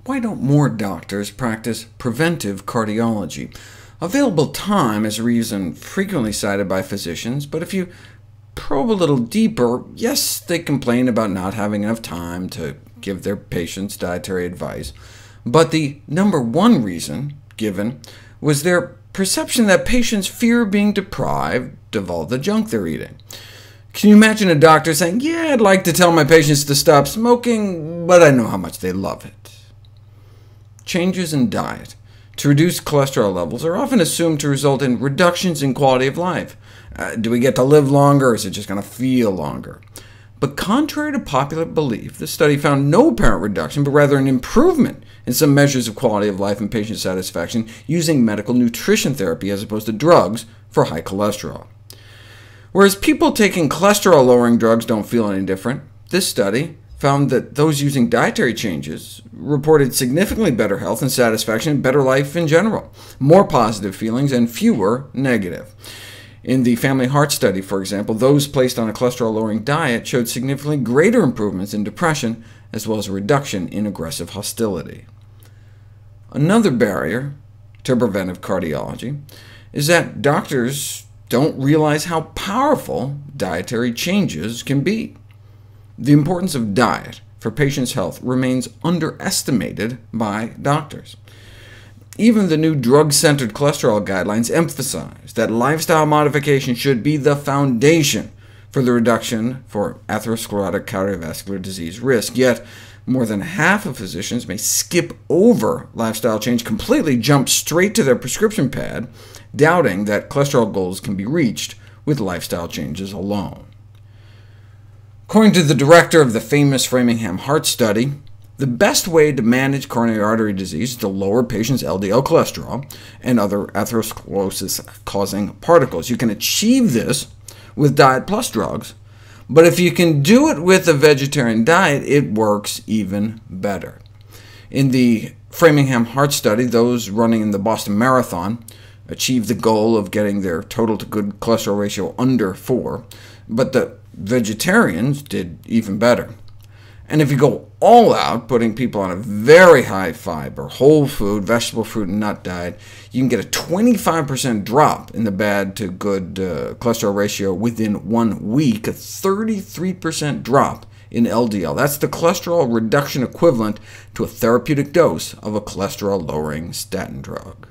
Why don't more doctors practice preventive cardiology? Available time is a reason frequently cited by physicians, but if you probe a little deeper, yes, they complain about not having enough time to give their patients dietary advice, but the number one reason given was their perception that patients fear being deprived of all the junk they're eating. Can you imagine a doctor saying, "Yeah, I'd like to tell my patients to stop smoking, but I know how much they love it"? Changes in diet to reduce cholesterol levels are often assumed to result in reductions in quality of life. Do we get to live longer, or is it just going to feel longer? But contrary to popular belief, the study found no apparent reduction, but rather an improvement in some measures of quality of life and patient satisfaction using medical nutrition therapy as opposed to drugs for high cholesterol. Whereas people taking cholesterol-lowering drugs don't feel any different, this study found that those using dietary changes reported significantly better health and satisfaction and better life in general, more positive feelings and fewer negative. In the family heart study, for example, those placed on a cholesterol-lowering diet showed significantly greater improvements in depression, as well as a reduction in aggressive hostility. Another barrier to preventive cardiology is that doctors don't realize how powerful dietary changes can be. The importance of diet for patients' health remains underestimated by doctors. Even the new drug-centered cholesterol guidelines emphasize that lifestyle modification should be the foundation for the reduction for atherosclerotic cardiovascular disease risk, yet more than half of physicians may skip over lifestyle change completely, jump straight to their prescription pad, doubting that cholesterol goals can be reached with lifestyle changes alone. According to the director of the famous Framingham Heart Study, the best way to manage coronary artery disease is to lower patients' LDL cholesterol and other atherosclerosis-causing particles. You can achieve this with diet plus drugs, but if you can do it with a vegetarian diet, it works even better. In the Framingham Heart Study, those running in the Boston Marathon achieved the goal of getting their total to good cholesterol ratio under 4, but the vegetarians did even better. And if you go all out, putting people on a very high fiber, whole food, vegetable, fruit, and nut diet, you can get a 25% drop in the bad to good cholesterol ratio within 1 week, a 33% drop in LDL. That's the cholesterol reduction equivalent to a therapeutic dose of a cholesterol-lowering statin drug.